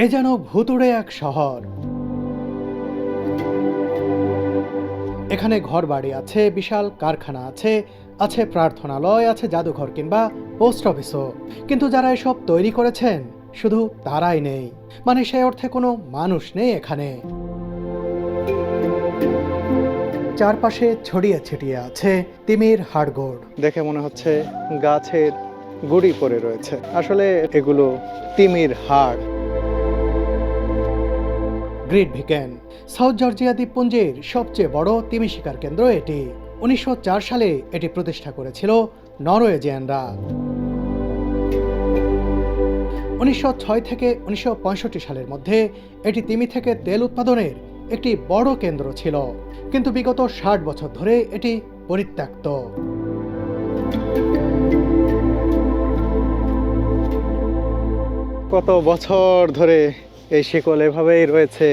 এ যেন ভুতুড়ে এক শহর। এখানে ঘর বাড়ি আছে, বিশাল কারখানা আছে, আছে প্রার্থনালয়, আছে জাদুঘর কিংবা পোস্ট অফিসও। কিন্তু যারা এসব তৈরি করেছেন শুধু তারাই নেই, মানে সেই অর্থে কোনো মানুষ নেই এখানে। চারপাশে ছড়িয়ে ছিটিয়ে আছে তিমির হাড়গোড়। দেখে মনে হচ্ছে গাছের গুড়ি পড়ে রয়েছে, আসলে এগুলো তিমির হাড়। গ্রিট ভিকেন সাউথ জর্জিয়া দ্বীপপুঞ্জের সবচেয়ে বড় তিমি শিকার কেন্দ্র এটি। 1904 সালে এটি প্রতিষ্ঠা করেছিল নরওয়েজিয়ানরা। 1906 থেকে 1965 সালের মধ্যে এটি তিমি থেকে তেল উৎপাদনের একটি বড় কেন্দ্র ছিল, কিন্তু বিগত 60 বছর ধরে এটি পরিত্যক্ত। কত বছর ধরে এই শিকল এভাবেই রয়েছে,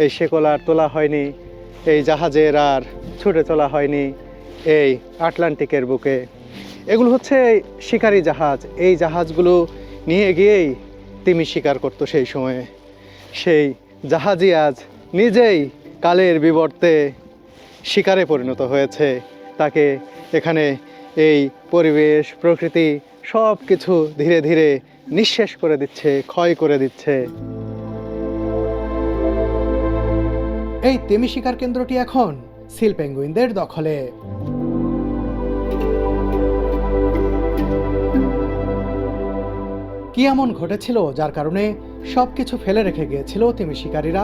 এই শিকল আর তোলা হয়নি, এই জাহাজের আর ছুটে চলা হয়নি এই আটলান্টিকের বুকে। এগুলো হচ্ছে শিকারী জাহাজ, এই জাহাজগুলো নিয়ে গিয়েই তিমি শিকার করতো সেই সময়ে। সেই জাহাজই আজ নিজেই কালের বিবর্তে শিকারে পরিণত হয়েছে। তাকে এখানে এই পরিবেশ প্রকৃতি সব কিছু ধীরে ধীরে নিঃশেষ করে দিচ্ছে, ক্ষয় করে দিচ্ছে। এই তিমি শিকার কেন্দ্রটি এখন সিল পেঙ্গুইনদের দখলে। কি এমন ঘটেছিল যার কারণে সবকিছু ফেলে রেখে গিয়েছিল তিমি শিকারীরা?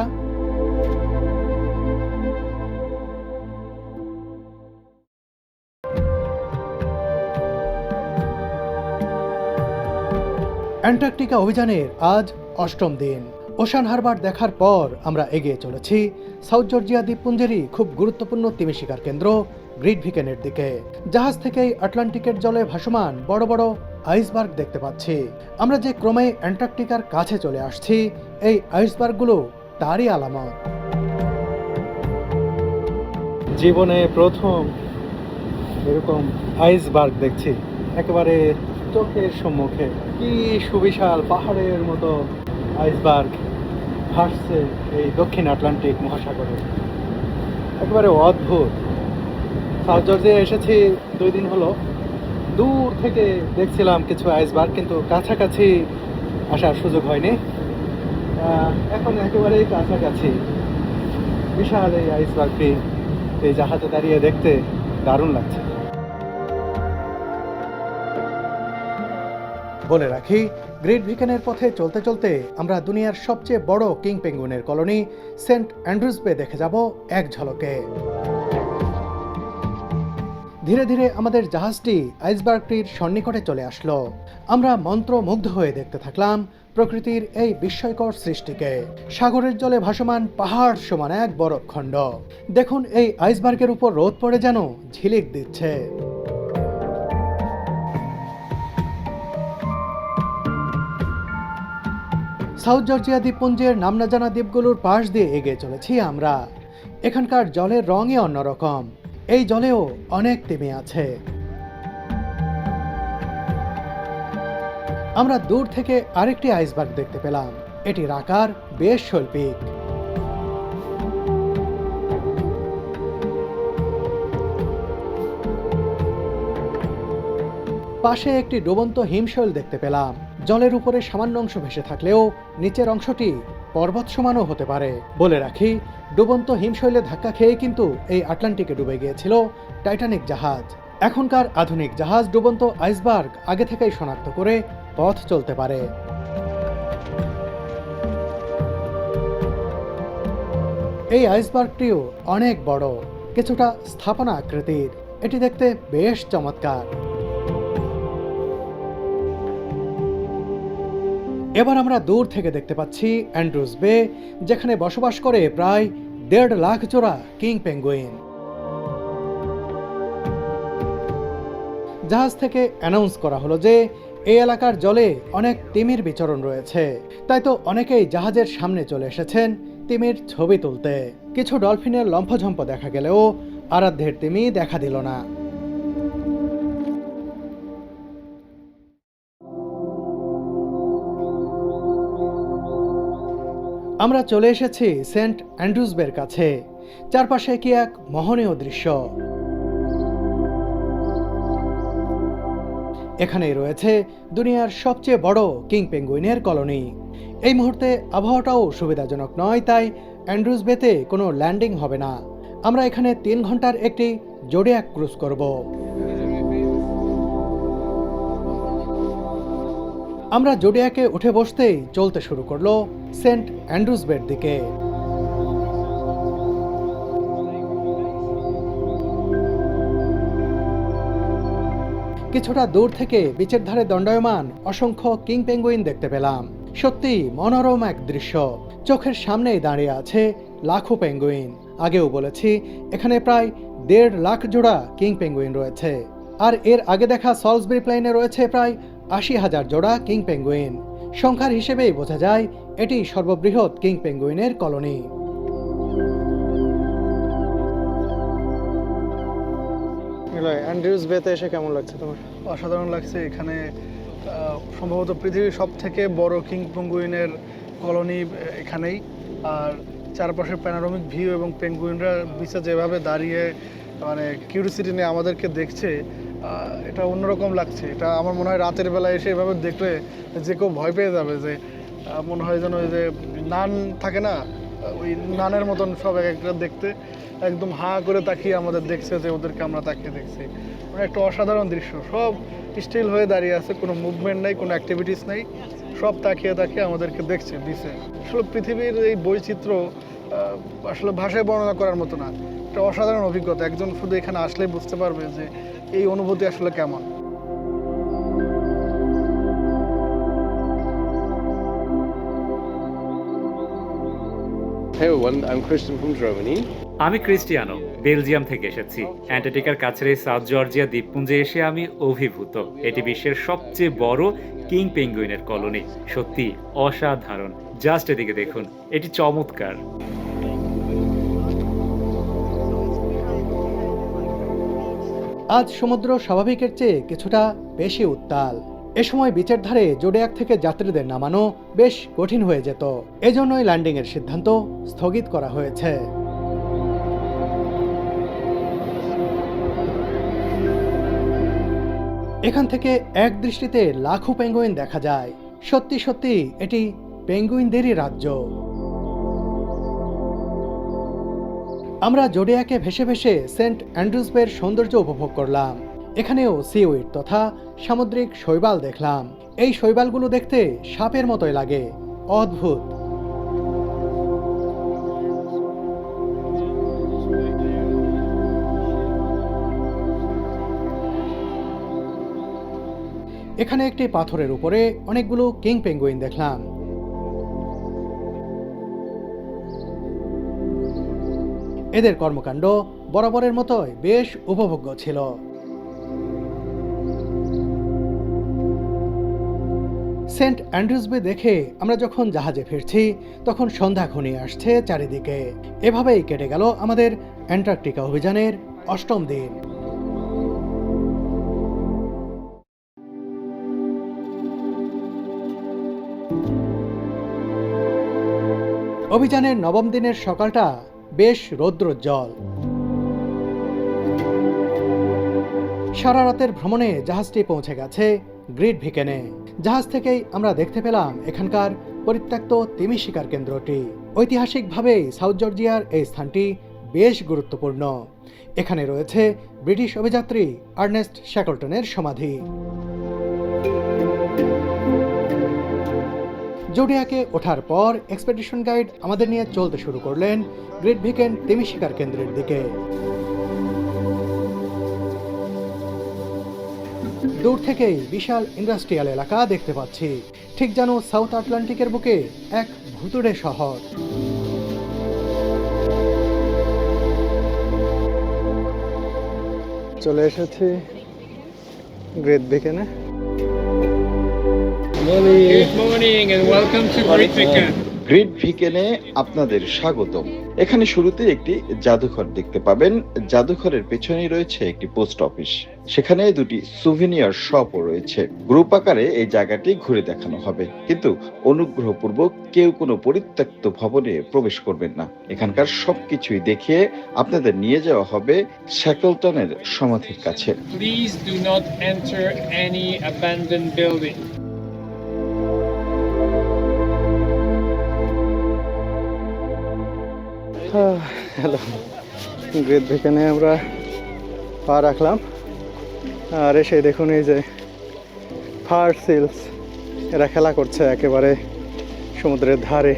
অ্যান্টার্কটিকা অভিযানের আজ 8ম দিন। ওশান হারবার দেখার পর আমরা এগিয়ে চলেছি সাউথ জর্জিয়া দ্বীপপুঞ্জেরই খুব গুরুত্বপূর্ণ তিমি শিকার কেন্দ্র গ্রিট ভিকেনের দিকে। জাহাজ থেকেই আটলান্টিকের জলে ভাসমান বড় বড় আইসবার্গ দেখতে পাচ্ছি। আমরা যে ক্রমে অ্যান্টার্কটিকার কাছে চলে আসছি, এই আইসবার্গগুলো তারই আলামত। জীবনে প্রথম এরকম আইসবার্গ দেখছি একেবারে চোখের সম্মুখে। কি সুবিশাল পাহাড়ের মতো আইসবার্গ ভাসছে এই দক্ষিণ আটলান্টিক মহাসাগরে, একেবারে অদ্ভুত। সাউথ জর্জিয়া এসেছি 2 দিন হলো, দূর থেকে দেখছিলাম কিছু আইসবার্গ, কিন্তু কাছাকাছি আসার সুযোগ হয়নি। এখন একেবারেই কাছাকাছি বিশাল এই আইসবার্গটি এই জাহাজে দাঁড়িয়ে দেখতে দারুণ লাগছে। বলে রাখি, গ্রেট ভিকেনের পথে চলতে চলতে আমরা দুনিয়ার সবচেয়ে বড় কিং পেঙ্গুইনের কলোনি সেন্ট অ্যান্ড্রুজ বে দেখে যাব এক ঝলকে। ধীরে ধীরে আমাদের জাহাজটি আইসবার্গটির সন্নিকটে চলে আসলো। আমরা মন্ত্রমুগ্ধ হয়ে দেখতে থাকলাম প্রকৃতির এই বিস্ময়কর সৃষ্টিকে। সাগরের জলে ভাসমান পাহাড় সমান এক বরফখণ্ড। দেখুন, এই আইসবার্গের উপর রোদ পড়ে যেন ঝিলিক দিচ্ছে। সাউথ জর্জিয়া দ্বীপপুঞ্জের নাম না জানা দ্বীপগুলোর পাশ দিয়ে এগিয়ে চলেছি আমরা। এখানকার জলের রঙই অন্যরকম। এই জলেও অনেক তিমি আছে। আমরা দূর থেকে আরেকটি আইসবার্গ দেখতে পেলাম। এটির আকার বেশ শৈল্পিক। পাশে একটি ডুবন্ত হিমশৈল দেখতে পেলাম। জলের উপরে সামান্য অংশ ভেসে থাকলেও নিচের অংশটি পর্বত সমানও হতে পারে। বলে রাখি, ডুবন্ত হিমশৈলে ধাক্কা খেয়ে কিন্তু এই আটলান্টিকে ডুবে গিয়েছিল টাইটানিক জাহাজ। এখনকার আধুনিক জাহাজ ডুবন্ত আইসবার্গ আগে থেকেই শনাক্ত করে পথ চলতে পারে। এই আইসবার্গটিও অনেক বড়, কিছুটা স্থাপনা আকৃতির। এটি দেখতে বেশ চমৎকার। এবার আমরা দূর থেকে দেখতে পাচ্ছি অ্যান্ড্রুজ বে, যেখানে বসবাস করে প্রায় 1.5 লাখ জোড়া কিং পেঙ্গুইন। জাহাজ থেকে অ্যানাউন্স করা হলো যে এই এলাকার জলে অনেক তিমির বিচরণ রয়েছে, তাই তো অনেকেই জাহাজের সামনে চলে এসেছেন তিমির ছবি তুলতে। কিছু ডলফিনের লম্ফঝম্প দেখা গেলেও আরাধ্যের তিমি দেখা দিল না। আমরা চলে এসেছি সেন্ট অ্যান্ড্রুজ বের কাছে। চারপাশে কি এক মোহনীয় দৃশ্য। এখানেই রয়েছে দুনিয়ার সবচেয়ে বড় কিং পেঙ্গুইনের কলোনি। এই মুহূর্তে আবহাওয়াটাও সুবিধাজনক নয়, তাই অ্যান্ড্রুজ বেতে কোনো ল্যান্ডিং হবে না। আমরা এখানে 3 ঘন্টার একটি জোডিয়াক ক্রুজ করব। আমরা জোডিয়াকে উঠে বসতেই চলতে শুরু করলো সেন্ট অ্যান্ড্রুজ বের দিকে। কিছুটা দূর থেকে বিচের ধারে দণ্ডায়মান অসংখ্য কিং পেঙ্গুইন দেখতে পেলাম। সত্যি মনোরম এক দৃশ্য। চোখের সামনেই দাঁড়িয়ে আছে লাখো পেঙ্গুইন। আগেও বলেছি, এখানে প্রায় 1.5 লাখ জোড়া কিং পেঙ্গুইন রয়েছে। আর এর আগে দেখা সলসবেরি প্লেনে রয়েছে প্রায় 80,000 জোড়া কিং পেঙ্গুইন। সংখ্যার হিসেবেই বোঝা যায় এটি সর্ববৃহৎ কিং পেঙ্গুইনের কলোনি। অ্যান্ড্রুজ বেতে এসে কেমন লাগছে তোমার? অসাধারণ লাগছে। এখানে সম্ভবত পৃথিবীর সব থেকে বড় কিং পেঙ্গুইনের কলোনি এখানেই। আর চারপাশের প্যানোরামিক ভিউ এবং পেঙ্গুইনরা বিচে যেভাবে দাঁড়িয়ে মানে কিউরিসিটি নিয়ে আমাদেরকে দেখছে, এটা অন্যরকম লাগছে। এটা আমার মনে হয় রাতের বেলা এসে এভাবে দেখলে যে কেউ ভয় পেয়ে যাবে। যে মনে হয় যেন ওই যে নান থাকে না, ওই নানের মতন সব এক একটা দেখতে একদম হাঁ করে তাকিয়ে আমাদের দেখছে, যে ওদেরকে আমরা তাকিয়ে দেখছি। মানে একটা অসাধারণ দৃশ্য। সব স্টিল হয়ে দাঁড়িয়ে আছে, কোনো মুভমেন্ট নেই, কোনো অ্যাক্টিভিটিস নেই, সব তাকিয়ে তাকিয়ে আমাদেরকে দেখছে বিচে। আসলে পৃথিবীর এই বৈচিত্র্য আসলে ভাষায় বর্ণনা করার মতো না। একটা অসাধারণ অভিজ্ঞতা। একজন শুধু এখানে আসলেই বুঝতে পারবে যে এই অনুভূতি আসলে কেমন। Hey everyone, I'm Christian from Germany. আমি ক্রিস্টিয়ানো, বেলজিয়াম থেকে এসেছি। অ্যান্টার্কটিকার কাছের এই সাউথ জর্জিয়া দ্বীপপুঞ্জে এসে আমি অভিভূত। এটি বিশ্বের সবচেয়ে বড় কিং পেঙ্গুইনের কলোনি। সত্যি অসাধারণ। জাস্ট এদিকে দেখুন, এটি চমৎকার। আজ সমুদ্র স্বাভাবিকের চেয়ে কিছুটা বেশি উত্তাল। এ সময় বিচের ধারে জোডিয়াক থেকে যাত্রীদের নামানো বেশ কঠিন হয়ে যেত। এজন্যই ল্যান্ডিংয়ের সিদ্ধান্ত স্থগিত করা হয়েছে। এখান থেকে এক দৃষ্টিতে লাখো পেঙ্গুইন দেখা যায়। সত্যি সত্যি এটি পেঙ্গুইনদেরই রাজ্য। আমরা জোডিয়াকে ভেসে ভেসে সেন্ট অ্যান্ড্রুজ বের সৌন্দর্য উপভোগ করলাম। এখানেও সিউইড তথা সামুদ্রিক শৈবাল দেখলাম। এই শৈবালগুলো দেখতে সাপের মতোই লাগে, অদ্ভুত। এখানে একটি পাথরের উপরে অনেকগুলো কিং পেঙ্গুইন দেখলাম। এদের কর্মকাণ্ড বরাবরের মতোই বেশ উপভোগ্য ছিল। সেন্ট অ্যান্ড্রুজ বে দেখে আমরা যখন জাহাজে ফিরছি তখন সন্ধ্যা ঘনিয়ে আসছে চারিদিকে। এভাবেই কেটে গেল আমাদের অ্যান্টার্কটিকা অভিযানের 8ম দিন। অভিযানের 9ম দিনের সকালটা বেশ রৌদ্রোজ্জ্বল। সারা রাতের ভ্রমণে জাহাজটি পৌঁছে গেছে গ্রেট ভিকেনে। জাহাজ থেকেই আমরা দেখতে পেলাম এখানকার পরিত্যক্ত তিমি শিকার কেন্দ্রটি। ঐতিহাসিকভাবে সাউথ জর্জিয়ার এই স্থানটি বেশ গুরুত্বপূর্ণ। এখানে রয়েছে ব্রিটিশ অভিযাত্রী আর্নেস্ট শ্যাকলটনের সমাধি। জোডিয়াকে ওঠার পর এক্সপেডিশন গাইড আমাদের নিয়ে চলতে শুরু করলেন গ্রেট ভিকেন তিমি শিকার কেন্দ্রের দিকে। দূর থেকেই বিশাল ইন্ডাস্ট্রিয়াল এলাকা দেখতে পাচ্ছি, ঠিক যেন সাউথ আটলান্টিকের বুকে এক ভুতুড়ে শহর। চলে এসেছি গ্রেট ভিকেনে। Good morning and welcome to Great Viken. Great ভিকেনে আপনাদের স্বাগতম। এখানে শুরুতে একটি জাদুঘর দেখতে পাবেন। জাদুঘরের পেছনেই রয়েছে একটি পোস্ট অফিস, সেখানে দুটি সুভিনিয়ার শপও রয়েছে। গ্রুপ আকারে এই জায়গাটি ঘুরে দেখানো হবে, কিন্তু অনুগ্রহপূর্বক কেউ কোনো পরিত্যক্ত ভবনে প্রবেশ করবেন না। এখানকার সবকিছুই দেখিয়ে আপনাদের নিয়ে যাওয়া হবে শ্যাকলটনের সমাধির কাছে। Please do not enter any abandoned building. Hello, Great ভিকেনে আমরা পা রাখলাম, আর এসে দেখুন এই যে ফার সিলস, এরা খেলা করছে একেবারে সমুদ্রের ধারে।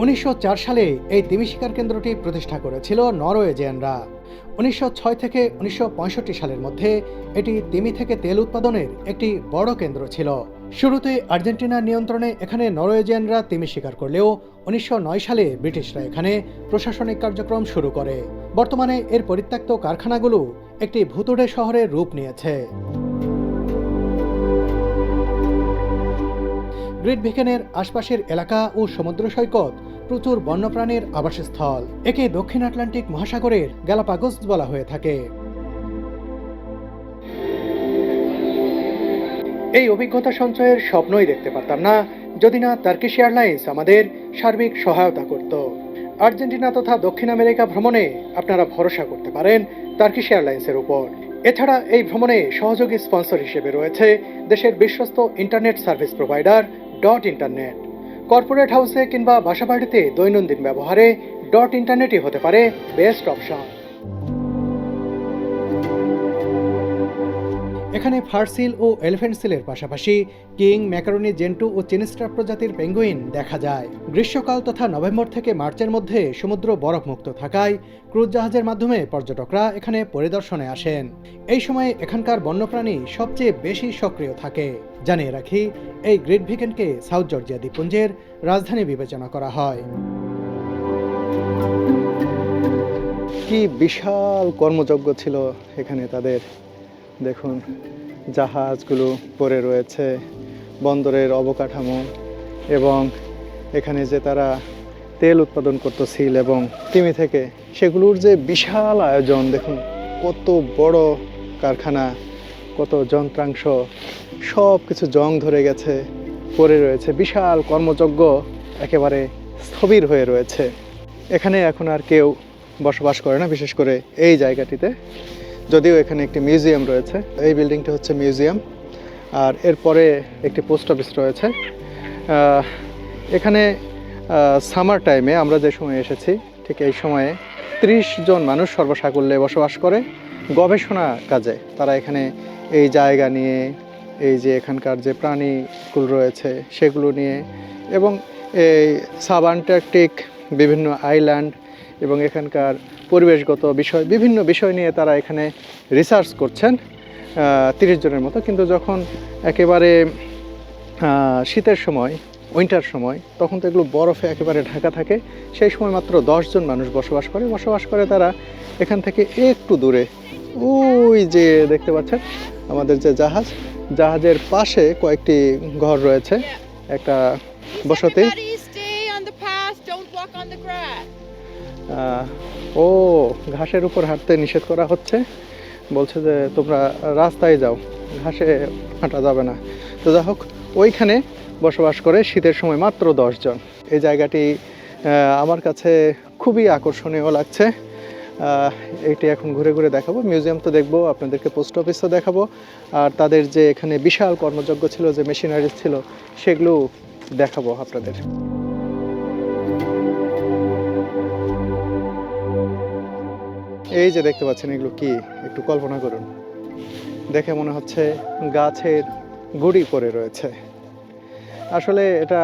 1904 সালে এই তিমি শিকার কেন্দ্রটি প্রতিষ্ঠা করেছিল নরওয়েজিয়ানরা। 1906 থেকে 1965 সালের মধ্যে এটি তিমি থেকে তেল উৎপাদনের একটি বড় কেন্দ্র ছিল। শুরুতে আর্জেন্টিনার নিয়ন্ত্রণে এখানে নরওয়েজিয়ানরা তিমি শিকার করলেও 1909 সালে ব্রিটিশরা এখানে প্রশাসনিক কার্যক্রম শুরু করে। বর্তমানে এর পরিত্যক্ত কারখানাগুলো একটি ভুতুড়ে শহরের রূপ নিয়েছে। গ্রেট ভিকেনের আশপাশের এলাকা ও সমুদ্র সৈকত প্রচুর বন্যপ্রাণীর আবাসস্থল। একে দক্ষিণ আটলান্টিক মহাসাগরের গ্যালাপাগোস বলা হয়ে থাকে। এই অভিজ্ঞতা সঞ্চয়ের স্বপ্নই দেখতে পারতাম না যদি না টার্কিশ এয়ারলাইন্স আমাদের সার্বিক সহায়তা করত। আর্জেন্টিনা তথা দক্ষিণ আমেরিকা ভ্রমণে আপনারা ভরসা করতে পারেন টার্কিশ এয়ারলাইন্সের উপর। এছাড়া এই ভ্রমণে সহযোগী স্পন্সর হিসেবে রয়েছে দেশের বিশ্বস্ত internet service provider dot internet. Corporate হাউসে কিংবা বাসাবাড়িতে দৈনন্দিন ব্যবহারে ডট ইন্টারনেটই হতে পারে বেস্ট অপশন। এখানে ফারসিল ও এলিফ্যান্ট সিলের পাশাপাশি কিং, ম্যাকারনি, জেন্টু ও চিনিস্টার প্রজাতির পেঙ্গুইন দেখা যায়। গ্রীষ্মকাল তথা নভেম্বর থেকে মার্চের মধ্যে সমুদ্র বরফমুক্ত থাকায় ক্রুজ জাহাজের মাধ্যমে পর্যটকরা এখানে পরিদর্শনে আসেন। এই সময়ে এখানকার বন্যপ্রাণী সবচেয়ে বেশি সক্রিয় থাকে। জানিয়ে রাখি, এই গ্রেট ভিকেনকে সাউথ জর্জিয়া দ্বীপপুঞ্জের রাজধানী বিবেচনা করা হয়। কি বিশাল কর্মযজ্ঞ ছিল এখানে তাদের। দেখুন, জাহাজগুলো পড়ে রয়েছে, বন্দরের অবকাঠামো, এবং এখানে যে তারা তেল উৎপাদন করতো সিল এবং তিমি থেকে, সেগুলোর যে বিশাল আয়োজন। দেখুন কত বড় কারখানা, কত যন্ত্রাংশ, সব কিছু জং ধরে গেছে, পড়ে রয়েছে। বিশাল কর্মযজ্ঞ একেবারে স্থবির হয়ে রয়েছে। এখানে এখন আর কেউ বসবাস করে না, বিশেষ করে এই জায়গাটিতে। যদিও এখানে একটি মিউজিয়াম রয়েছে, এই বিল্ডিংটা হচ্ছে মিউজিয়াম, আর এরপরে একটি পোস্ট অফিস রয়েছে। এখানে সামার টাইমে আমরা যে সময় এসেছি ঠিক এই সময়ে 30 জন মানুষ সর্বসাকুল্যে বসবাস করে গবেষণা কাজে। তারা এখানে এই জায়গা নিয়ে, এই যে এখানকার যে প্রাণীগুলো রয়েছে সেগুলো নিয়ে, এবং এই সাব আন্টার্কটিক বিভিন্ন আইল্যান্ড এবং এখানকার পরিবেশগত বিষয়, বিভিন্ন বিষয় নিয়ে তারা এখানে রিসার্চ করছেন 30 জনের মতো। কিন্তু যখন একেবারে শীতের সময়, উইন্টার সময়, তখন তো এগুলো বরফে একেবারে ঢাকা থাকে। সেই সময় মাত্র 10 জন মানুষ বসবাস করে তারা এখান থেকে একটু দূরে। ওই যে দেখতে পাচ্ছেন আমাদের যে জাহাজের পাশে কয়েকটি ঘর রয়েছে, একটা বসতি। ও ঘাসের উপর হাঁটতে নিষেধ করা হচ্ছে, বলছে যে তোমরা রাস্তায় যাও, ঘাসে হাঁটা যাবে না। তো যাই হোক, ওইখানে বসবাস করে শীতের সময় মাত্র 10 জন। এই জায়গাটি আমার কাছে খুবই আকর্ষণীয় লাগছে। এইটি এখন ঘুরে ঘুরে দেখাবো। মিউজিয়াম তো দেখবো, আপনাদেরকে পোস্ট অফিসও দেখাবো, আর তাদের যে এখানে বিশাল কর্মযজ্ঞ ছিল, যে মেশিনারিজ ছিল, সেগুলো দেখাবো আপনাদের। এই যে দেখতে পাচ্ছেন, এগুলো কি একটু কল্পনা করুন। দেখে মনে হচ্ছে গাছের গুড়ি পড়ে রয়েছে। আসলে এটা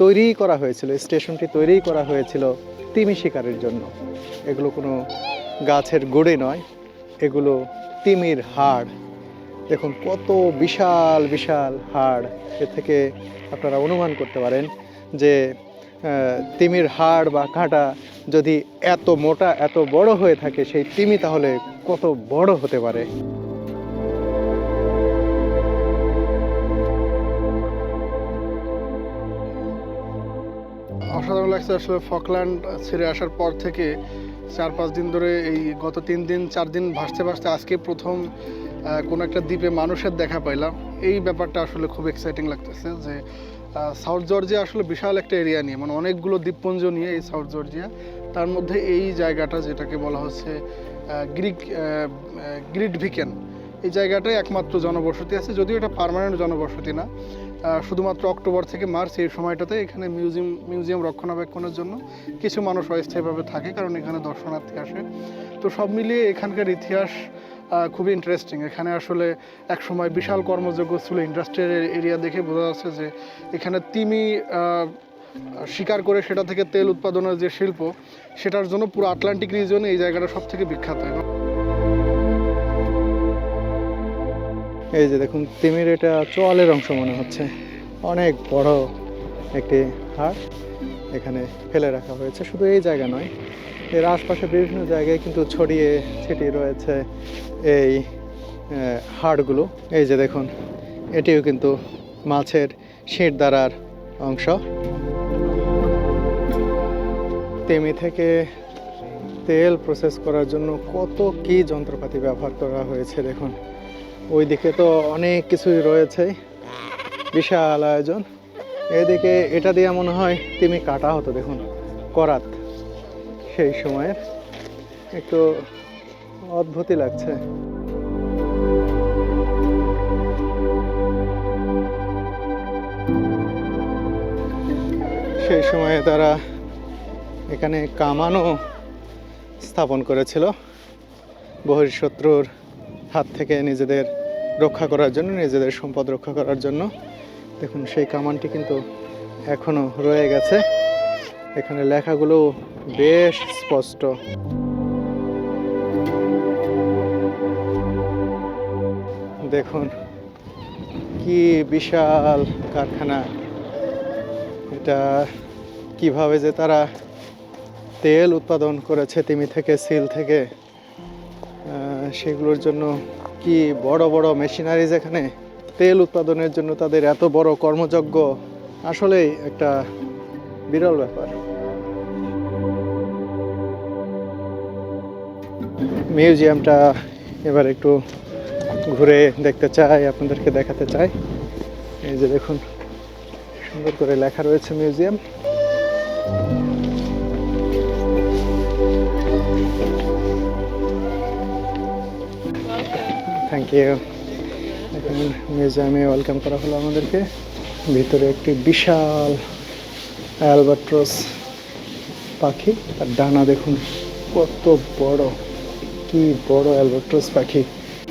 তৈরি করা হয়েছিল, স্টেশনটি তৈরি করা হয়েছিল তিমি শিকারের জন্য। এগুলো কোনো গাছের গুড়ি নয়, এগুলো তিমির হাড়। দেখুন কত বিশাল বিশাল হাড়। এ থেকে আপনারা অনুমান করতে পারেন যে তিমির হাড় বা কাঁটা যদি এত মোটা, এত বড় হয়ে থাকে, সেই তিমি তাহলে কত বড় হতে পারে। অসাধারণ লাগছে আসলে ফকল্যান্ড ছেড়ে আসার পর থেকে 4-5 দিন ধরে এই গত 3-4 দিন ভাসতে ভাসতে আজকে প্রথম কোনো একটা দ্বীপে মানুষের দেখা পাইলাম। এই ব্যাপারটা আসলে খুব এক্সাইটিং লাগতেছে যে সাউথ জর্জিয়া আসলে বিশাল একটা এরিয়া নিয়ে, মানে অনেকগুলো দ্বীপপুঞ্জ নিয়ে এই সাউথ জর্জিয়া। তার মধ্যে এই জায়গাটা যেটাকে বলা হচ্ছে গ্রিট ভিকেন, এই জায়গাটায় একমাত্র জনবসতি আছে, যদিও এটা পার্মানেন্ট জনবসতি না। শুধুমাত্র অক্টোবর থেকে মার্চ এই সময়টাতে এখানে মিউজিয়াম রক্ষণাবেক্ষণের জন্য কিছু মানুষ অস্থায়ীভাবে থাকে, কারণ এখানে দর্শনার্থী আসে। তো সব মিলিয়ে এখানকার ইতিহাস খুবই ইন্টারেস্টিং। এখানে আসলে এক সময় বিশাল কর্মযোগ্য ছিল, ইন্ডাস্ট্রিয়াল এরিয়া দেখে বোঝা যাচ্ছে যে এখানে তিমি শিকার করে সেটা থেকে তেল উৎপাদনের যে শিল্প, সেটার জন্য পুরো আটলান্টিক রিজিয়নে এই জায়গাটা সব থেকে বিখ্যাত। এই যে দেখুন তিমির এটা চোয়ালের অংশ মনে হচ্ছে, অনেক বড় একটি হাড় এখানে ফেলে রাখা হয়েছে। শুধু এই জায়গা নয়, এর আশপাশে বিভিন্ন জায়গায় কিন্তু ছড়িয়ে ছিটিয়ে রয়েছে এই হাড়গুলো। এই যে দেখুন, এটিও কিন্তু মাছের শিরদাঁড়ার অংশ। তিমি থেকে তেল প্রসেস করার জন্য কত কি যন্ত্রপাতি ব্যবহার করা হয়েছে দেখুন। ওইদিকে তো অনেক কিছুই রয়েছে, বিশাল আয়োজন। এদিকে এটা দিয়ে মনে হয় তিমি কাটা হতো, দেখুন করাত, সেই সময়ের একটু অদ্ভুতই লাগছে। সেই সময়ে তারা এখানে কামানও স্থাপন করেছিল বহিঃশত্রুর হাত থেকে নিজেদের রক্ষা করার জন্য, নিজেদের সম্পদ রক্ষা করার জন্য। দেখুন সেই কামানটি কিন্তু এখনো রয়ে গেছে, এখানে লেখাগুলো বেশ স্পষ্ট। দেখুন কি বিশাল কারখানা, এটা কিভাবে যে তারা তেল উৎপাদন করেছে তিমি থেকে, সিল থেকে, সেগুলোর জন্য কি বড় বড় মেশিনারিজ এখানে। তেল উৎপাদনের জন্য তাদের এত বড় কর্মযজ্ঞ আসলেই একটা বিরল ব্যাপার। মিউজিয়ামটা এবার একটু ঘুরে দেখতে চাই, আপনাদেরকে দেখাতে চাই। এই যে দেখুন সুন্দর করে লেখা রয়েছে মিউজিয়াম। Thank you. এখন মিউজিয়ামে ওয়েলকাম করা হলো আমাদেরকে। ভিতরে একটি বিশাল অ্যালবাট্রস পাখি, আর ডানা দেখুন কত বড়, কি বড় অ্যালবাট্রস পাখি।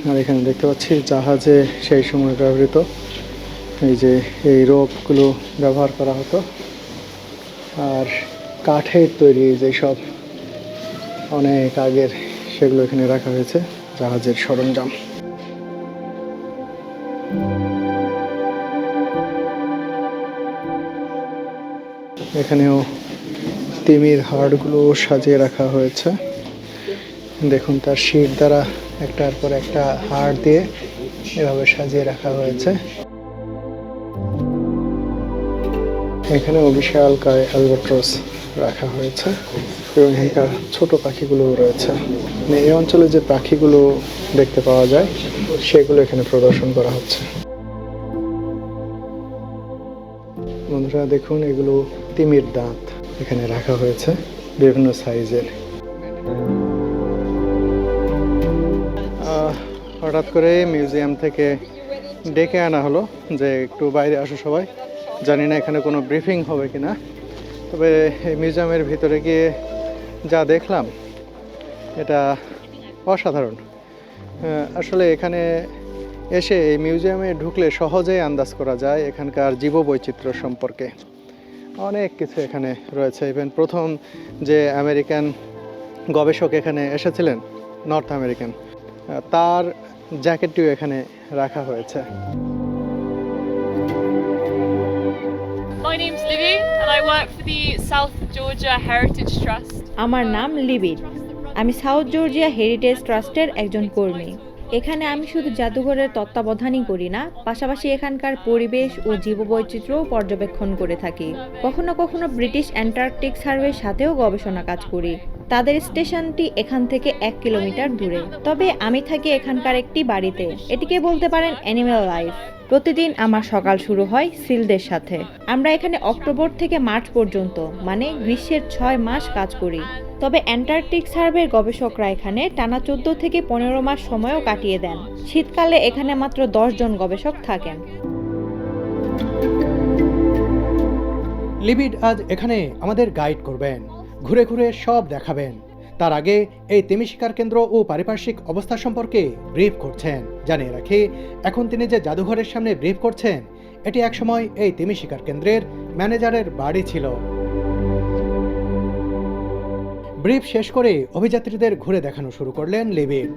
আর এখানে দেখতে পাচ্ছি জাহাজে সেই সময় ব্যবহৃত এই যে এই রোপগুলো ব্যবহার করা হতো, আর কাঠের তৈরি যেসব অনেক আগের, সেগুলো এখানে রাখা হয়েছে, জাহাজের সরঞ্জাম। এখানেও তিমির হাড়গুলো সাজিয়ে রাখা হয়েছে। দেখুন তার শির দ্বারা একটার পর একটা হাড় দিয়ে এভাবে সাজিয়ে রাখা হয়েছে। এখানেও বিশাল কায় অ্যালবাট্রস রাখা হয়েছে এবং এখানকার ছোট পাখিগুলোও রয়েছে। মানে এই অঞ্চলে যে পাখিগুলো দেখতে পাওয়া যায় সেগুলো এখানে প্রদর্শন করা হচ্ছে। বন্ধুরা দেখুন, এগুলো তিমির দাঁত এখানে রাখা হয়েছে বিভিন্ন সাইজের। হঠাৎ করে মিউজিয়াম থেকে ডেকে আনা হলো যে একটু বাইরে আসো সবাই। জানি না এখানে কোনো ব্রিফিং হবে কিনা, তবে এই মিউজিয়ামের ভিতরে গিয়ে যা দেখলাম এটা অসাধারণ। আসলে এখানে এসে এই মিউজিয়ামে ঢুকলে সহজেই আন্দাজ করা যায় এখানকার জীববৈচিত্র্য সম্পর্কে। অনেক কিছু এখানে রয়েছে। ইভেন প্রথম যে আমেরিকান গবেষক এখানে এসেছিলেন, নর্থ আমেরিকান, তার জ্যাকেটটিও এখানে রাখা হয়েছে। My name's Libby and I work for the South Georgia Heritage Trust. আমার নাম লিবি, আমি সাউথ জর্জিয়া হেরিটেজ ট্রাস্টের একজন কর্মী। এখানে আমি শুধু জাদুঘরের তত্ত্বাবধানই করি না, পাশাপাশি এখানকার পরিবেশ ও জীববৈচিত্র্যও পর্যবেক্ষণ করে থাকি। কখনো কখনো ব্রিটিশ অ্যান্টার্কটিক সার্ভের সাথেও গবেষণা কাজ করি। তাদের স্টেশনটি এখান থেকে 1 কিলোমিটার দূরে। তবে আমি থাকি এখানকার একটি বাড়িতে, এটিকে বলতে পারেন অ্যানিমেল লাইফ। প্রতিদিন আমার সকাল শুরু হয় সিলদের সাথে। আমরা এখানে অক্টোবর থেকে মার্চ পর্যন্ত, মানে গ্রীষ্মের 6 মাস কাজ করি। তবে অ্যান্টার্কটিক সার্ভের গবেষকরা এখানে টানা 14 থেকে 15 মাস সময়ও কাটিয়ে দেন। শীতকালে এখানে মাত্র 10 জন গবেষক থাকেন। লিবিড আজ এখানে আমাদের গাইড করবেন, ঘুরে ঘুরে সব দেখাবেন। তার আগে এই তিমি শিকার কেন্দ্র ও পারিপার্শ্বিক অবস্থা সম্পর্কে ব্রিফ করছেন। জানিয়ে রাখি, এখন তিনি যে জাদুঘরের সামনে ব্রিফ করছেন, এটি একসময় এই তিমি শিকার কেন্দ্রের ম্যানেজারের বাড়ি ছিল। ব্রিফ শেষ করে অভিযাত্রীদের ঘুরে দেখানো শুরু করলেন লিবিড।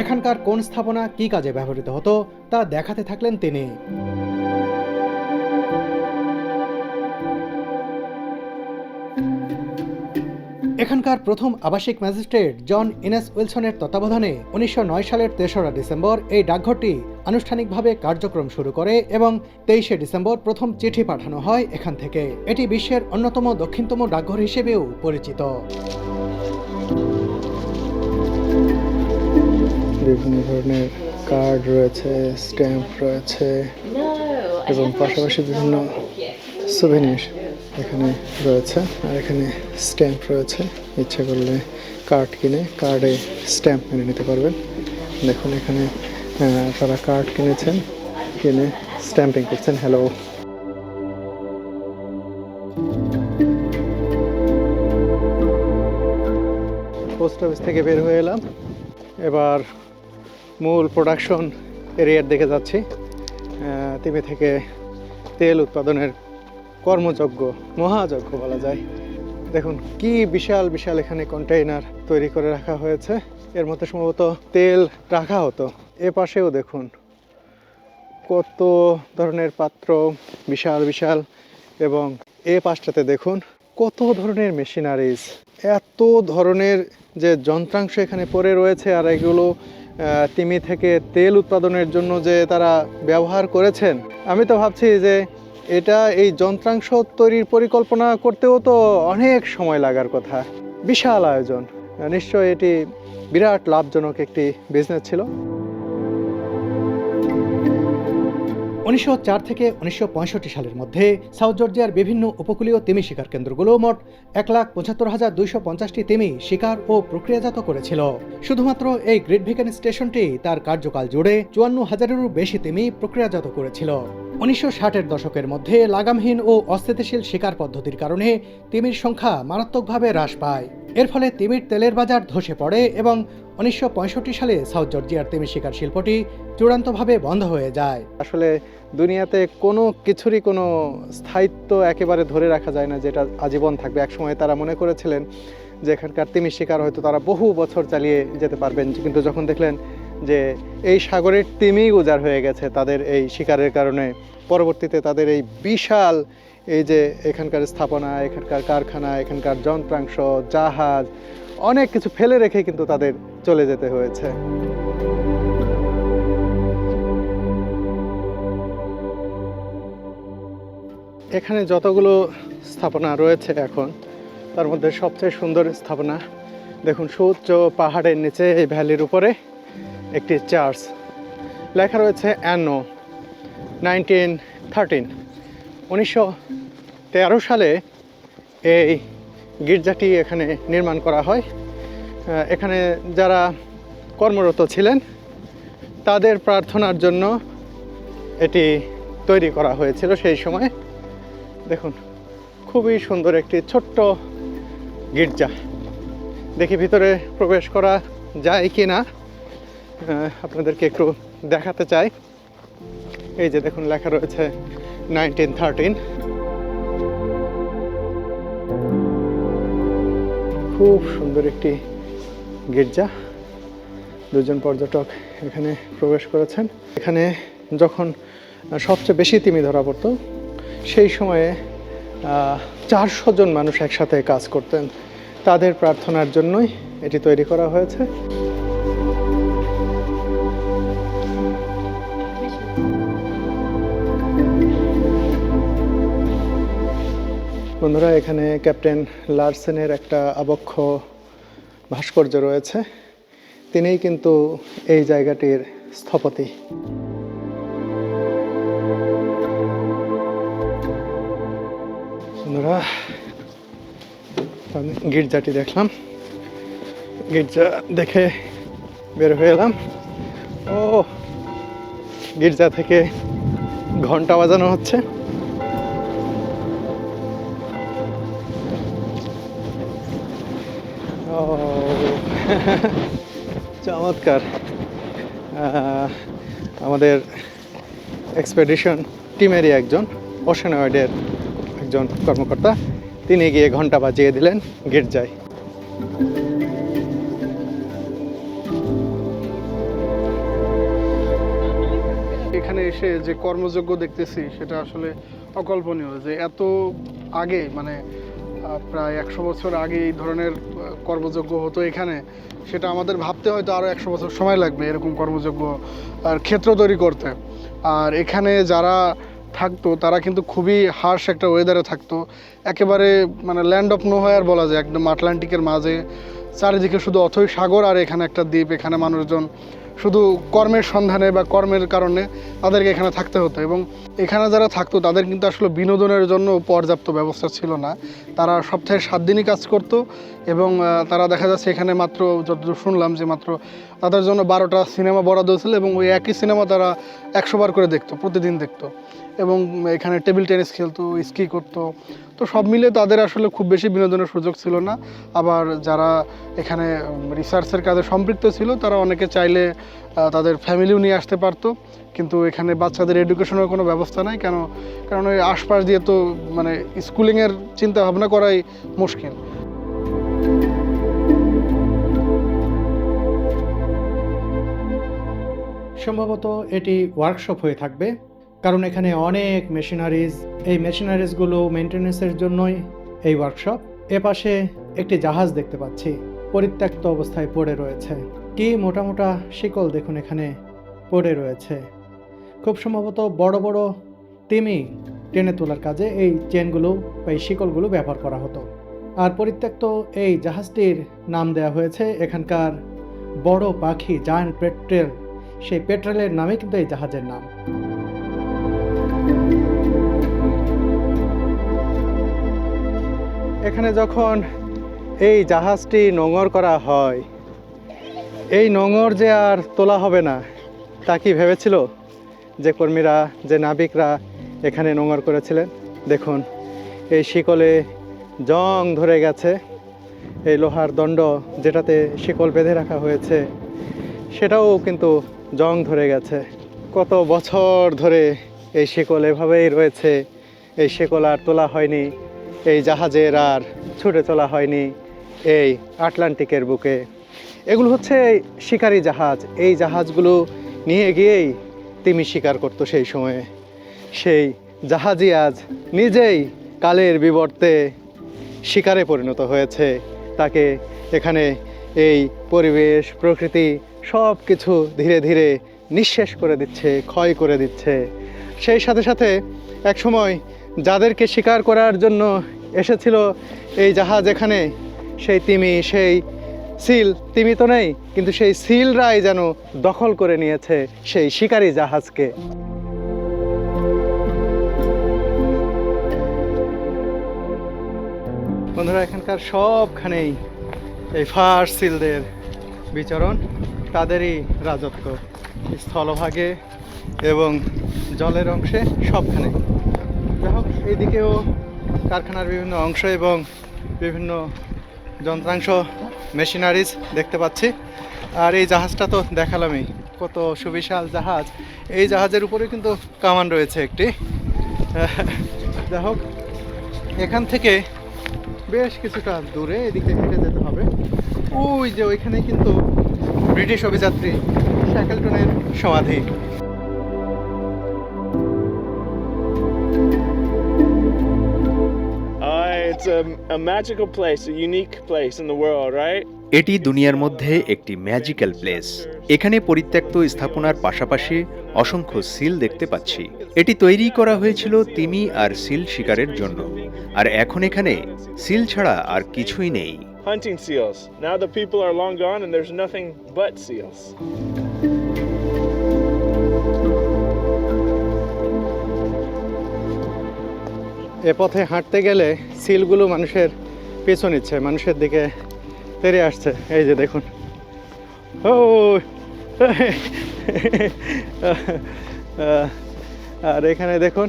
এখানকার কোন স্থাপনা কী কাজে ব্যবহৃত হতো তা দেখাতে থাকলেন তিনি। এখানকার প্রথম আবাসিক ম্যাজিস্ট্রেট জন ইনেস উইলসনের তত্ত্বাবধানে 1909 সালের 3রা ডিসেম্বর এই ডাকঘরটি আনুষ্ঠানিকভাবে কার্যক্রম শুরু করে এবং 23শে ডিসেম্বর প্রথম চিঠি পাঠানো হয় এখান থেকে। এটি বিশ্বের অন্যতম দক্ষিণতম ডাকঘর হিসেবেও পরিচিত। বিভিন্ন ধরনের কার্ড রয়েছে, স্ট্যাম্প রয়েছে এবং পাশাপাশি বিভিন্ন সুভেনির এখানে রয়েছে। আর এখানে স্ট্যাম্প রয়েছে, ইচ্ছা করলে কার্ড কিনে কার্ডে স্ট্যাম্প মেনে নিতে পারবেন। দেখুন এখানে তারা কার্ড কিনেছেন, কিনে স্ট্যাম্পিং করছেন। হ্যালো। পোস্ট অফিস থেকে বের হয়ে এলাম, এবার মূল প্রোডাকশন এরিয়ার দিকে যাচ্ছি। তিমি থেকে তেল উৎপাদনের কর্মযজ্ঞ, মহাযজ্ঞ বলা যায়। দেখুন কি বিশাল বিশাল এখানে কন্টেইনার তৈরি করে রাখা হয়েছে, এর মধ্যে সম্ভবত তেল রাখা হতো। এ পাশেও দেখুন কত ধরনের পাত্র, বিশাল বিশাল, এবং এ পাশটাতে দেখুন কত ধরনের মেশিনারিজ, এত ধরনের যে যন্ত্রাংশ এখানে পড়ে রয়েছে। আর এগুলো তিমি থেকে তেল উৎপাদনের জন্য যে তারা ব্যবহার করেছেন, আমি তো ভাবছি যে এটা এই যন্ত্রাংশ তৈরির পরিকল্পনা করতেও তো অনেক সময় লাগার কথা। বিশাল আয়োজন, নিশ্চয়ই এটি বিরাট লাভজনক একটি বিজনেস ছিল। 1904 থেকে 1965 সালের মধ্যে সাউথ জর্জিয়ার বিভিন্ন উপকূলীয় তিমি শিকার কেন্দ্রগুলো মোট 1,75,250টি তিমি শিকার ও প্রক্রিয়াজাত করেছিল। শুধুমাত্র এই গ্রেট ভিকেন স্টেশনটি তার কার্যকাল জুড়ে 54,000-এরও বেশি তিমি প্রক্রিয়াজাত করেছিল। 1960-এর দশকের মধ্যে লাগামহীন ও অস্থিতিশীল শিকার পদ্ধতির কারণে তিমির সংখ্যা মারাত্মকভাবে হ্রাস পায়। এর ফলে তিমির তেলের বাজার ধসে পড়ে এবং 1965 সালে সাউথ জর্জিয়ার তিমি শিকার শিল্পটি চূড়ান্তভাবে বন্ধ হয়ে যায়। আসলে দুনিয়াতে কোনো কিছুরই কোনো স্থায়িত্ব একেবারে ধরে রাখা যায় না যেটা আজীবন থাকবে। একসময় তারা মনে করেছিলেন যে এখানকার তিমি শিকার হয়তো তারা বহু বছর চালিয়ে যেতে পারবেন, কিন্তু যখন দেখলেন যে এই সাগরের তিমি উজাড় হয়ে গেছে তাদের এই শিকারের কারণে, পরবর্তীতে তাদের এই বিশাল এই যে এখানকার স্থাপনা, এখানকার কারখানা, এখানকার যন্ত্রাংশ, জাহাজ, অনেক কিছু ফেলে রেখে কিন্তু তাদের চলে যেতে হয়েছে। এখানে যতগুলো স্থাপনা রয়েছে এখন, তার মধ্যে সবচেয়ে সুন্দর স্থাপনা দেখুন, সুউচ্চ পাহাড়ের নিচে এই ভ্যালির উপরে একটি চার্চ, লেখা রয়েছে অ্যানো 1913। 1913 সালে এই গির্জাটি এখানে নির্মাণ করা হয়। এখানে যারা কর্মরত ছিলেন তাদের প্রার্থনার জন্য এটি তৈরি করা হয়েছিল সেই সময়। দেখুন খুবই সুন্দর একটি ছোট্ট গির্জা। দেখি ভিতরে প্রবেশ করা যায় কি না, আপনাদেরকে একটু দেখাতে চাই। এই যে দেখুন লেখা রয়েছে 1913। খুব সুন্দর একটি গির্জা। দুজন পর্যটক এখানে প্রবেশ করেছেন। এখানে যখন সবচেয়ে বেশি তিমি ধরা পড়তো সেই সময়ে 400 জন মানুষ একসাথে কাজ করতেন। তাদের প্রার্থনার জন্যই এটি তৈরি করা হয়েছে। বন্ধুরা, এখানে ক্যাপ্টেন লারসেনের একটা আবক্ষ ভাস্কর্য রয়েছে। তিনিই কিন্তু এই জায়গাটির স্থপতি। বন্ধুরা, আমি গির্জাটি দেখলাম, গির্জা দেখে বের হয়ে এলাম। ও, গির্জা থেকে ঘন্টা বাজানো হচ্ছে। ও চমৎকার। আমাদের এক্সপেডিশন টিমেরই একজন, ওশেনয়েডের একজন কর্মকর্তা, তিনি গিয়ে ঘন্টা বাজিয়ে দিলেন গির্জায়। এখানে এসে যে কর্মযজ্ঞ দেখতেছি সেটা আসলে অকল্পনীয়, যে এত আগে মানে প্রায় 100 বছর আগে এই ধরনের কর্মযজ্ঞ হতো এখানে, সেটা আমাদের ভাবতে হয়তো আরও 100 বছর সময় লাগবে এরকম কর্মযজ্ঞ আর ক্ষেত্র তৈরি করতে। আর এখানে যারা থাকতো তারা কিন্তু খুবই হার্শ একটা ওয়েদারে থাকতো, একেবারে মানে ল্যান্ড অফ নোহোয়ার বলা যায়, একদম আটলান্টিকের মাঝে, চারিদিকে শুধু অথই সাগর আর এখানে একটা দ্বীপ। এখানে মানুষজন শুধু কর্মের সন্ধানে বা কর্মের কারণে তাদেরকে এখানে থাকতে হতো, এবং এখানে যারা থাকতো তাদের কিন্তু আসলে বিনোদনের জন্য পর্যাপ্ত ব্যবস্থা ছিল না। তারা সপ্তাহে 7 দিনই কাজ করত, এবং তারা দেখা যাচ্ছে এখানে মাত্র যতদূর শুনলাম যে মাত্র তাদের জন্য 12টা সিনেমা বরাদ্দ ছিল, এবং ওই একই সিনেমা তারা 100 বার করে দেখতো, প্রতিদিন দেখতো, এবং এখানে টেবিল টেনিস খেলতো, স্কি করতো। তো সব মিলে তাদের আসলে খুব বেশি বিনোদনের সুযোগ ছিল না। আবার যারা এখানে রিসার্চের কাজে সম্পৃক্ত ছিল তারা অনেকে চাইলে তাদের ফ্যামিলিও নিয়ে আসতে পারতো, কিন্তু এখানে বাচ্চাদের এডুকেশনের কোনো ব্যবস্থা নাই। কারণ ওই আশপাশ দিয়ে তো মানে স্কুলিংয়ের চিন্তা ভাবনা করাই মুশকিল। সম্ভবত এটি ওয়ার্কশপ হয়ে থাকবে, কারণ এখানে অনেক মেশিনারিজ, এই মেশিনারিজগুলো মেনটেন্যান্সের জন্যই এই ওয়ার্কশপ। এপাশে একটি জাহাজ দেখতে পাচ্ছি, পরিত্যক্ত অবস্থায় পড়ে রয়েছে। কি মোটা মোটা শিকল দেখুন এখানে পড়ে রয়েছে। খুব সম্ভবত বড় বড় তিমি টেনে তোলার কাজে এই চেনগুলো বা এই শিকলগুলো ব্যবহার করা হতো। আর পরিত্যক্ত এই জাহাজটির নাম দেওয়া হয়েছে এখানকার বড় পাখি জায়ান্ট পেট্রেল, সেই পেট্রেলের নামে কিন্তু এই জাহাজের নাম। এখানে যখন এই জাহাজটি নোঙর করা হয়, এই নোঙর যে আর তোলা হবে না তা কি ভেবেছিল যে কর্মীরা, যে নাবিকরা এখানে নোঙর করেছিলেন? দেখুন, এই শিকলে জং ধরে গেছে। এই লোহার দণ্ড যেটাতে শিকল বেঁধে রাখা হয়েছে সেটাও কিন্তু জং ধরে গেছে। কত বছর ধরে এই শিকল এভাবেই রয়েছে। এই শিকল আর তোলা হয়নি, এই জাহাজের আর ছুটে চলা হয়নি এই আটলান্টিকের বুকে। এগুলো হচ্ছে শিকারী জাহাজ। এই জাহাজগুলো নিয়ে গিয়েই তিমি শিকার করতো সেই সময়ে। সেই জাহাজই আজ নিজেই কালের বিবর্তে শিকারে পরিণত হয়েছে। তাকে এখানে এই পরিবেশ, প্রকৃতি সব কিছু ধীরে ধীরে নিঃশেষ করে দিচ্ছে, ক্ষয় করে দিচ্ছে। সেই সাথে সাথে একসময় যাদেরকে শিকার করার জন্য এসেছিল এই জাহাজ এখানে, সেই তিমি, সেই সিল, তিমি তো নেই, কিন্তু সেই সিলরাই যেন দখল করে নিয়েছে সেই শিকারী জাহাজকে। বন্ধুরা, এখানকার সবখানেই এই ফার্স্ট সিলদের বিচরণ, তাদেরই রাজত্ব, স্থলভাগে এবং জলের অংশে সবখানে। যাই হোক, এইদিকেও কারখানার বিভিন্ন অংশ এবং বিভিন্ন যন্ত্রাংশ, মেশিনারিজ দেখতে পাচ্ছি। আর এই জাহাজটা তো দেখালামই, কত সুবিশাল জাহাজ। এই জাহাজের উপরে কিন্তু কামান রয়েছে একটি। যাই হোক, এখান থেকে বেশ কিছুটা দূরে এদিকে হেঁটে যেতে হবে। ওই যে ওইখানে কিন্তু ব্রিটিশ অভিযাত্রী শ্যাকেলটনের সমাধি। It's a magical place, a unique place in the world, right? এটি দুনিয়ার মধ্যে একটি ম্যাজিক্যাল প্লেস। এখানে পরিত্যক্ত স্থাপনার পাশাপাশি অসংখ্য সিল দেখতে পাচ্ছি। এটি তৈরি করা হয়েছিল তিমি আর সিল শিকারের জন্য, আর এখন এখানে সিল ছাড়া আর কিছুই নেই। Hunting seals. Now the people are long gone and there's nothing but seals. এ পথে হাঁটতে গেলে সিলগুলো মানুষের পিছু নিচ্ছে, মানুষের দিকে তেড়ে আসছে। এই যে দেখুন, ও আর এখানে দেখুন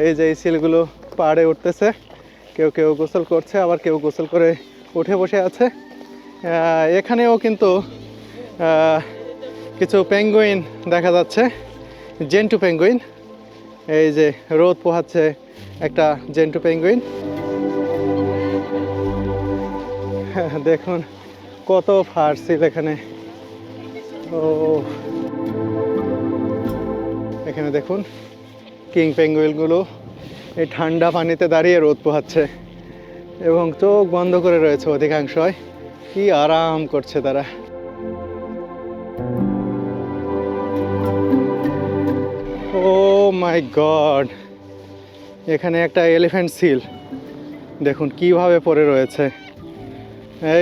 এই যে এই সিলগুলো পাহাড়ে উঠতেছে, কেউ কেউ গোসল করছে, আবার কেউ গোসল করে উঠে বসে আছে। এখানেও কিন্তু কিছু পেঙ্গুইন দেখা যাচ্ছে, জেন্টু পেঙ্গুইন। এই যে রোদ পোহাচ্ছে একটা জেন্টু পেঙ্গুইন। দেখুন কত ফার্সিল এখানে। ও এখানে দেখুন কিং পেঙ্গুইনগুলো এই ঠান্ডা পানিতে দাঁড়িয়ে রোদ পোহাচ্ছে এবং চোখ বন্ধ করে রয়েছে অধিকাংশই। কি আরাম করছে তারা। ও মাই গড, এখানে একটা এলিফ্যান্ট সিল দেখুন কিভাবে পড়ে রয়েছে।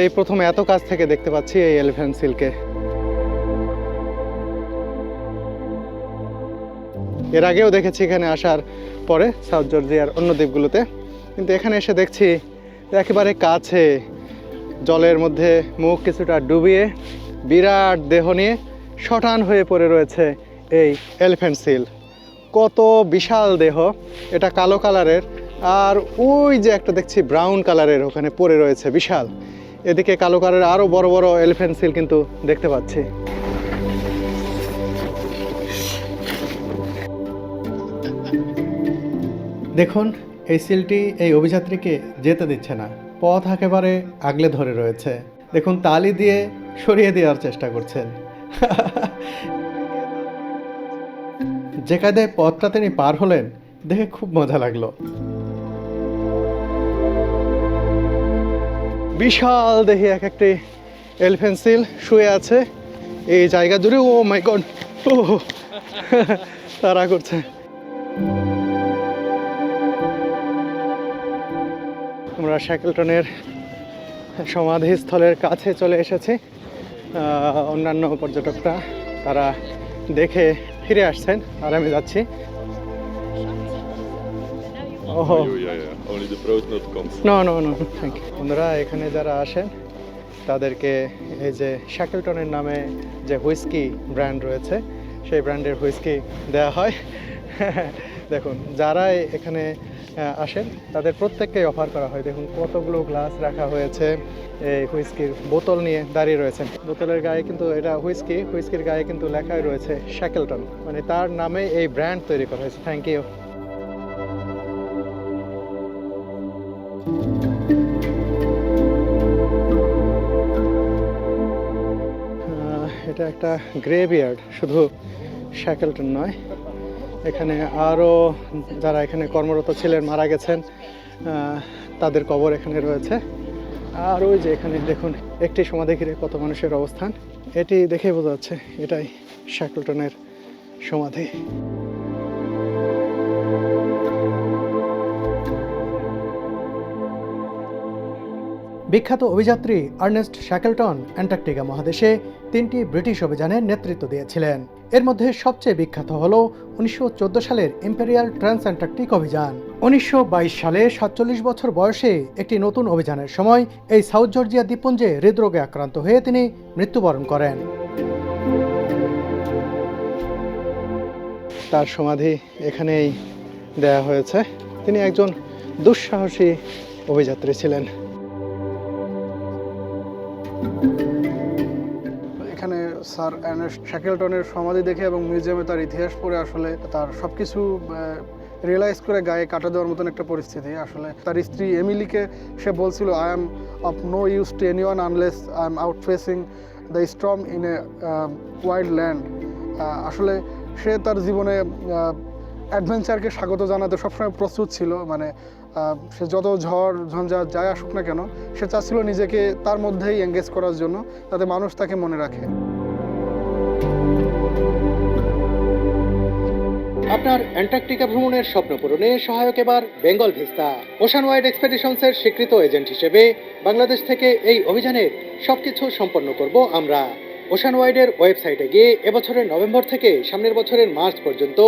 এই প্রথম এত কাছ থেকে দেখতে পাচ্ছি এই এলিফ্যান্ট সিলকে। এর আগেও দেখেছি এখানে আসার পরে সাউথ জর্জিয়ার অন্য দ্বীপগুলোতে, কিন্তু এখানে এসে দেখছি একেবারে কাছে জলের মধ্যে মুখ কিছুটা ডুবিয়ে বিরাট দেহ নিয়ে শটান হয়ে পড়ে রয়েছে এই এলিফ্যান্ট সিল। কত বিশাল দেহ, এটা কালো কালারের, আর ওই যে একটা দেখছি ব্রাউন কালারের ওখানে পড়ে রয়েছে বিশাল। এদিকে কালো কালারের আরও বড় বড় এলিফ্যান্ট সিল কিন্তু দেখতে পাচ্ছি। দেখুন এই সিলটি এই অভিযাত্রীকে যেতে দিচ্ছে না, পথ একেবারে আগলে ধরে রয়েছে। দেখুন তালি দিয়ে সরিয়ে দেওয়ার চেষ্টা করছেন। যে কায়দায় পথটা তিনি পার হলেন দেখে খুব মজা লাগলো। বিশাল দেখি এক একটি এলিফ্যান্ট সিল শুয়ে আছে এই জায়গা জুড়ে। ও মাই গড, ও তারা করছে। আমরা শ্যাকেলটনের সমাধিস্থলের কাছে চলে এসেছি। অন্যান্য পর্যটকরা তারা দেখে ফিরে আসছেন আর আমি যাচ্ছি। বন্ধুরা এখানে যারা আসেন তাদেরকে এই যে শ্যাকেলটনের নামে যে হুইস্কি ব্র্যান্ড রয়েছে সেই ব্র্যান্ডের হুইস্কি দেওয়া হয়। দেখুন যারা এখানে আসেন তাদের প্রত্যেককেই অফার করা হয়। দেখুন কতগুলো গ্লাস রাখা হয়েছে, এই হুইস্কির বোতল নিয়ে দাঁড়িয়ে রয়েছেন। বোতলের গায়ে কিন্তু এটা হুইস্কির গায়ে কিন্তু লেখাই রয়েছে শ্যাকেলটন, মানে তার নামে এই ব্র্যান্ড তৈরি করা হয়েছে। Thank you. এটা একটা গ্রেভিয়ার্ড, শুধু শ্যাকেলটন নয়, এখানে আরও যারা এখানে কর্মরত ছিলেন মারা গেছেন তাদের কবর এখানে রয়েছে। আর ওই যে এখানে দেখুন একটি সমাধি ঘিরে কত মানুষের অবস্থান, এটি দেখে বোঝা যাচ্ছে এটাই শ্যাকেলটনের সমাধি। বিখ্যাত অভিযাত্রী আর্নেস্ট শ্যাকেলটন অ্যান্টার্কটিকা মহাদেশে 3টি ব্রিটিশ অভিযানের নেতৃত্ব দিয়েছিলেন। এর মধ্যে সবচেয়ে বিখ্যাত হল 1914 সালের ইম্পেরিয়াল ট্রান্স অ্যান্টার্কটিক অভিযান। 1922 সালে 47 বছর বয়সে একটি নতুন অভিযানের সময় এই সাউথ জর্জিয়া দ্বীপপুঞ্জে হৃদরোগে আক্রান্ত হয়ে তিনি মৃত্যুবরণ করেন। তার সমাধি এখানেই দেয়া হয়েছে। তিনি একজন দুঃসাহসী অভিযাত্রী ছিলেন। এখানে স্যার আর্নেস্ট শ্যাকেলটনের সমাধি দেখে এবং মিউজিয়ামে তার ইতিহাস পড়ে আসলে তার সব কিছু রিয়েলাইজ করে গায়ে কাটা দেওয়ার মতন একটা পরিস্থিতি। আসলে তার স্ত্রী এমিলিকে সে বলছিল, I am of no use to anyone unless I am out facing the storm in a wild land. আসলে সে তার জীবনে অ্যাডভেঞ্চারকে স্বাগত জানাতে সবসময় প্রস্তুত ছিল। মানে সে যত ঝড় ঝঞ্ঝাট যাই আসুক না কেন, সে চাচ্ছিল নিজেকে তার মধ্যেই এঙ্গেজ করার জন্য, যাতে মানুষ তাকে মনে রাখে। আপনার অ্যান্টার্কটিকা ভ্রমণের স্বপ্ন পূরণে সহায়ক এবার বেঙ্গল ভিস্তা। ওশান ওয়াইড এক্সপেডিশনসের স্বীকৃত এজেন্ট হিসেবে বাংলাদেশ থেকে এই অভিযানের সবকিছু সম্পন্ন করব আমরা। ওশান ওয়াইডের ওয়েবসাইটে গিয়ে এবছরের নভেম্বর থেকে সামনের বছরের মার্চ পর্যন্ত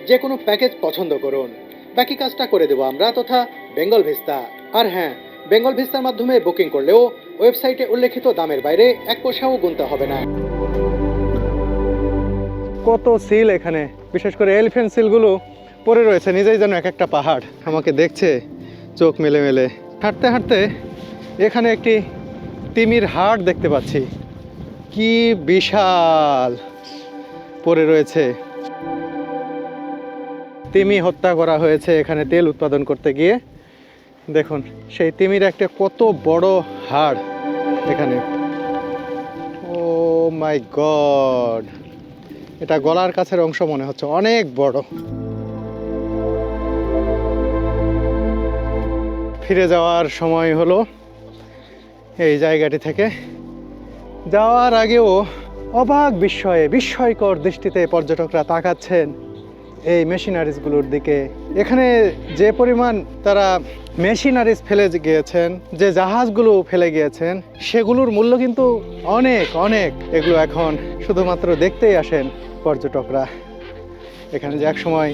যে কোনো প্যাকেজ পছন্দ করুন, বাকি কাজটা করে দেবো আমরা তথা বেঙ্গল ভিস্তা। আর হ্যাঁ, বেঙ্গল ভিস্তার মাধ্যমে বুকিং করলেও ওয়েবসাইটে উল্লেখিত দামের বাইরে 1 পয়সাও গুনতে হবে না। কত সিল এখানে, বিশেষ করে এলিফ্যান্ট সিলগুলো পড়ে রয়েছে, নিজেই যেন এক একটা পাহাড় আমাকে দেখছে চোখ মেলে মেলে। হাঁটতে হাঁটতে এখানে একটি তিমির হাট দেখতে পাচ্ছি, কি বিশাল পড়ে রয়েছে। তিমি হত্যা করা হয়েছে এখানে তেল উৎপাদন করতে গিয়ে। দেখুন সেই তিমির একটা কত বড় হাড় এখানে। ও মাই গড, এটা গলার কাছের অংশ মনে হচ্ছে, অনেক বড়। ফিরে যাওয়ার সময় হলো এই জায়গাটি থেকে। যাওয়ার আগেও অবাক বিস্ময়কর দৃষ্টিতে পর্যটকরা তাকাচ্ছেন এই মেশিনারিজগুলোর দিকে। এখানে যে পরিমাণ তারা মেশিনারিজ ফেলে গিয়েছেন, যে জাহাজগুলো ফেলে গিয়েছেন, সেগুলোর মূল্য কিন্তু অনেক অনেক। এগুলো এখন শুধুমাত্র দেখতেই আসেন পর্যটকরা। এখানে যে এক সময়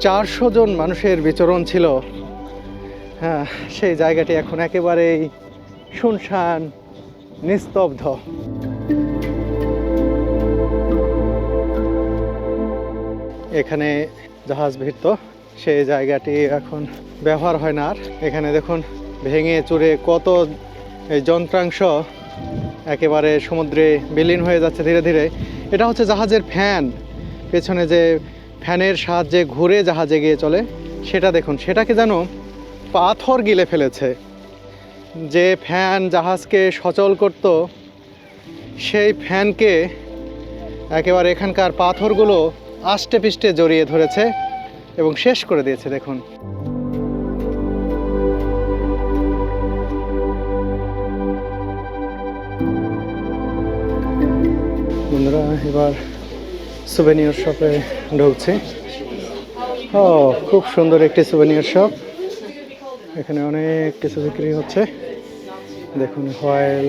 400 জন মানুষের বিচরণ ছিল, হ্যাঁ, সেই জায়গাটি এখন একেবারেই শুনশান, নিস্তব্ধ। এখানে জাহাজ ভিড়ত, সেই জায়গাটি এখন ব্যবহার হয় না আর। এখানে দেখুন ভেঙে চুরে কত এই যন্ত্রাংশ একেবারে সমুদ্রে বিলীন হয়ে যাচ্ছে ধীরে ধীরে। এটা হচ্ছে জাহাজের ফ্যান, পেছনে যে ফ্যানের সাহায্যে ঘুরে জাহাজে গিয়ে চলে, সেটা দেখুন, সেটাকে যেন পাথর গিলে ফেলেছে। যে ফ্যান জাহাজকে সচল করত, সেই ফ্যানকে একেবারে এখানকার পাথরগুলো আষ্টে পিষ্টে জড়িয়ে ধরেছে এবং শেষ করে দিয়েছে। দেখুন বন্ধুরা, এবার সুভেনিয়ার শপে ঢুকছি। ও, খুব সুন্দর একটি সুভেনিয়ার শপ। এখানে অনেক কিছু বিক্রি হচ্ছে। দেখুন, হোয়াইল,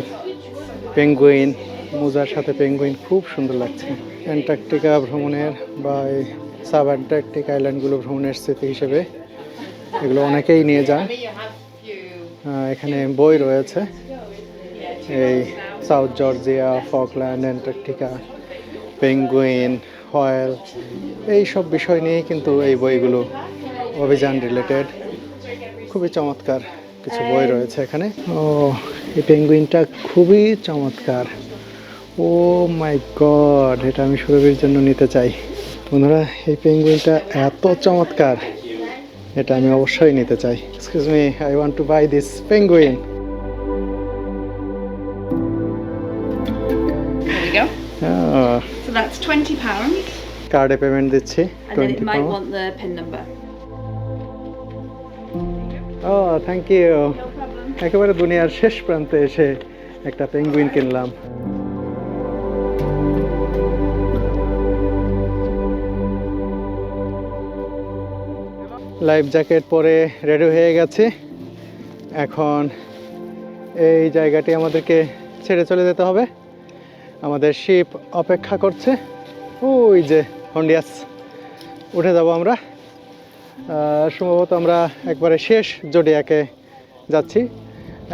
পেঙ্গুইন, মোজার সাথে পেঙ্গুইন, খুব সুন্দর লাগছে। অ্যান্টার্কটিকা ভ্রমণের বা এই সাব অ্যান্টার্কটিক আইল্যান্ডগুলো ভ্রমণের স্মৃতি হিসেবে এগুলো অনেকেই নিয়ে যায়। এখানে বই রয়েছে, এই south Georgia, Falkland, Antarctica, penguin, while, এই সব বিষয় নিয়েই কিন্তু এই বইগুলো অভিযান রিলেটেড। খুবই চমৎকার কিছু বই রয়েছে এখানে। ও, এই পেঙ্গুইনটা খুবই চমৎকার। ও মাই গড, এটা আমি সুরভির জন্য নিতে চাই। বন্ধুরা, এই পেঙ্গুইনটা এত চমৎকার, এটা আমি অবশ্যই নিতে চাই। Excuse me, I want to buy this penguin. So that's £20. কার্ডে পেমেন্ট দিচ্ছি। And then it might want the PIN number. ও, থ্যাংক ইউ। একেবারে দুনিয়ার শেষ প্রান্তে এসে একটা পেঙ্গুইন কিনলাম। লাইফ জ্যাকেট পরে রেডি হয়ে গেছি। এখন এই জায়গাটি আমাদেরকে ছেড়ে চলে যেতে হবে। আমাদের শিপ অপেক্ষা করছে। ওই যে হন্ডিয়াস, উঠে যাব আমরা। সম্ভবত আমরা একবারে শেষ জোডিয়াকে যাচ্ছি।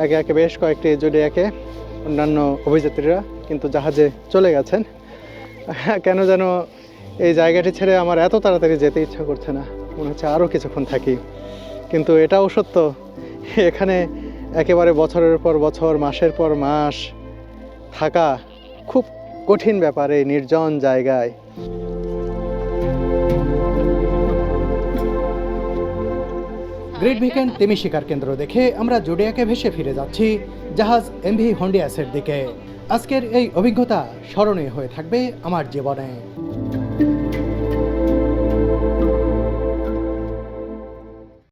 একে একে বেশ কয়েকটি জোডিয়াকে অন্যান্য অভিযাত্রীরা কিন্তু জাহাজে চলে গেছেন। কেন যেন এই জায়গাটি ছেড়ে আমার এত তাড়াতাড়ি যেতে ইচ্ছা করছে না, মনে হচ্ছে আরও কিছুক্ষণ থাকি। কিন্তু এটাও সত্য, এখানে একেবারে বছরের পর বছর, মাসের পর মাস থাকা খুব কঠিন ব্যাপার এই নির্জন জায়গায়। গ্রেট ভিকেন্ড তিমি শিকার কেন্দ্র দেখে আমরা জোডিয়াকে ভেসে ফিরে যাচ্ছি জাহাজ এমভি হন্ডিয়াসের দিকে। আজকের এই অভিজ্ঞতা স্মরণীয় হয়ে থাকবে আমার জীবনে।